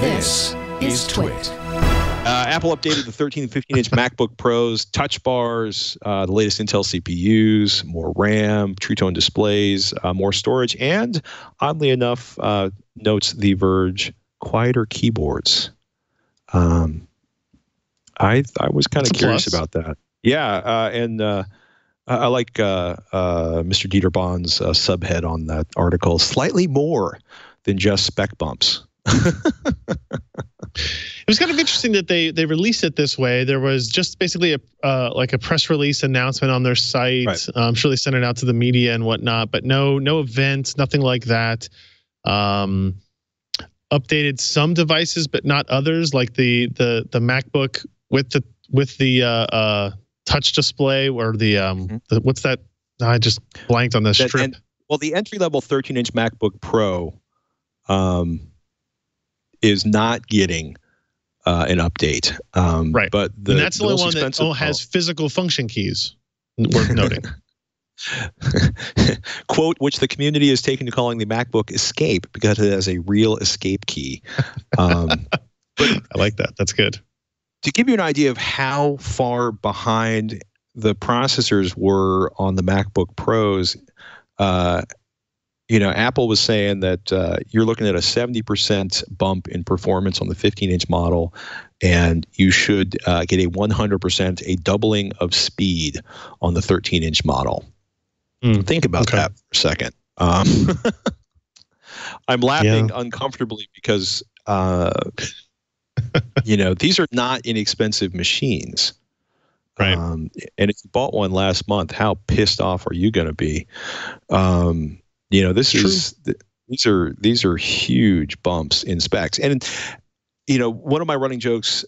This is TWiT. Apple updated the 13 and 15-inch MacBook Pros, touch bars, the latest Intel CPUs, more RAM, True Tone displays, more storage, and oddly enough, notes The Verge, quieter keyboards. I was kind of curious about that. Yeah, and I like Mr. Dieter Bohn's subhead on that article, slightly more than just spec bumps. It was kind of interesting that they released it this way. There was just basically a press release announcement on their site. Right. I'm sure they sent it out to the media and whatnot, but no events, nothing like that. Updated some devices, but not others, like the MacBook with the touch display or the what's that? I just blanked on the strip. Well, the entry-level 13-inch MacBook Pro is not getting an update. Right. But and that's the only one that has physical function keys, worth noting. Quote, which the community is taking to calling the MacBook Escape because it has a real escape key. But I like that. That's good. To give you an idea of how far behind the processors were on the MacBook Pros, Apple was saying that you're looking at a 70% bump in performance on the 15-inch model, and you should get a 100%, a doubling of speed on the 13-inch model. Think about that for a second. I'm laughing uncomfortably because, these are not inexpensive machines. Right. And if you bought one last month, how pissed off are you going to be? These are huge bumps in specs. And, one of my running jokes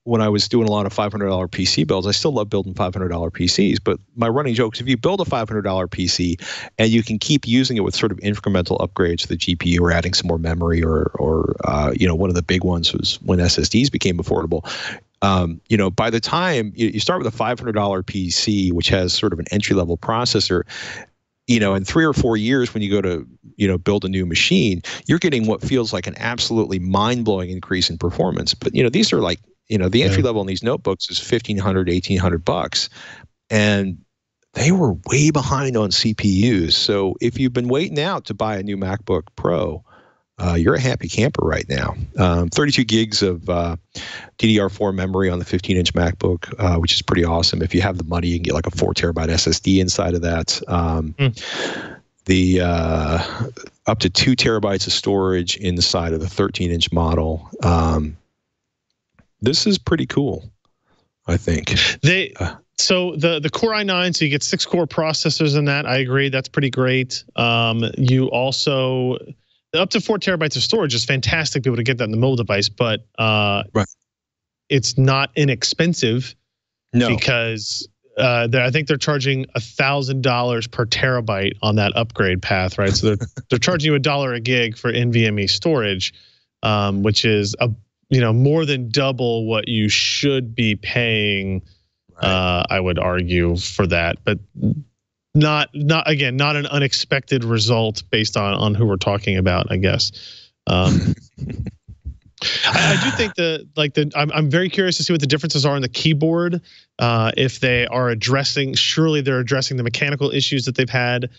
when I was doing a lot of $500 PC builds, I still love building $500 PCs, but my running joke is if you build a $500 PC and you can keep using it with sort of incremental upgrades to the GPU or adding some more memory or one of the big ones was when SSDs became affordable. By the time you start with a $500 PC, which has sort of an entry-level processor, in 3 or 4 years when you go to, build a new machine, you're getting what feels like an absolutely mind-blowing increase in performance. But, these are like, the entry level in these notebooks is $1,500, $1,800. And they were way behind on CPUs. So if you've been waiting out to buy a new MacBook Pro, you're a happy camper right now. 32 gigs of DDR4 memory on the 15-inch MacBook, which is pretty awesome. If you have the money, you can get like a 4 terabyte SSD inside of that. The up to 2 terabytes of storage inside of the 13-inch model. This is pretty cool, I think. So the Core i9, so you get 6 core processors in that. I agree, that's pretty great. You also up to 4 terabytes of storage is fantastic to be able to get that in the mobile device, but it's not inexpensive. No, because I think they're charging $1,000 per terabyte on that upgrade path, right? So they're charging you $1 a gig for NVMe storage, which is more than double what you should be paying. I would argue for that, but not an unexpected result based on who we're talking about, I guess. I do think I'm very curious to see what the differences are in the keyboard. If they are surely they're addressing the mechanical issues that they've had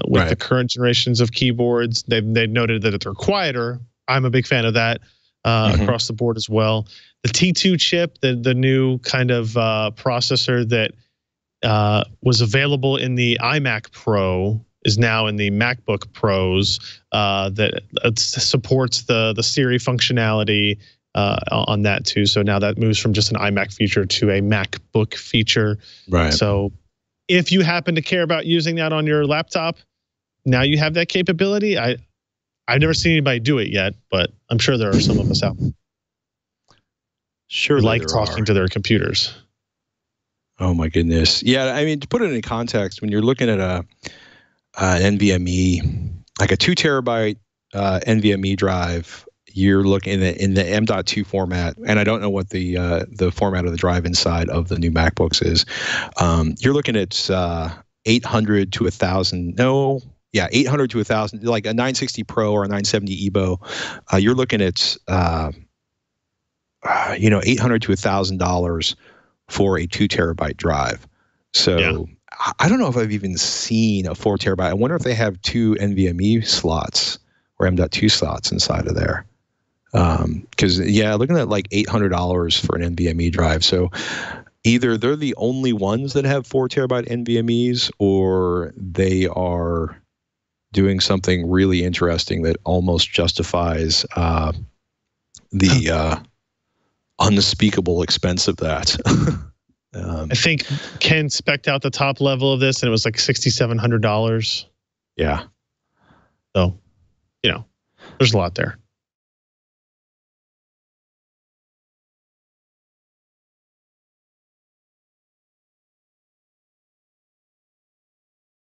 with the current generations of keyboards. They've noted that they're quieter. I'm a big fan of that across the board as well. The T2 chip, the new kind of processor that was available in the iMac Pro is now in the MacBook Pros that supports the Siri functionality on that too. So now that moves from just an iMac feature to a MacBook feature. Right. So if you happen to care about using that on your laptop, now you have that capability. I've never seen anybody do it yet, but I'm sure there are some of us out there. Sure, who like talking to their computers. Oh my goodness. Yeah, I mean, to put it in context, when you're looking at an NVMe, like a 2 terabyte NVMe drive, you're looking at in the M.2 format, and I don't know what the format of the drive inside of the new MacBooks is. You're looking at 800 to 1,000. No, Yeah, 800 to 1,000, like a 960 Pro or a 970 Evo. You're looking at, $800 to $1,000 for a 2 terabyte drive. So I don't know if I've even seen a 4 terabyte. I wonder if they have 2 NVMe slots or M.2 slots inside of there. Because looking at like $800 for an NVMe drive. So either they're the only ones that have 4 terabyte NVMe's, or they are doing something really interesting that almost justifies the unspeakable expense of that. I think Ken spec'd out the top level of this, and it was like $6,700. Yeah. So, there's a lot there.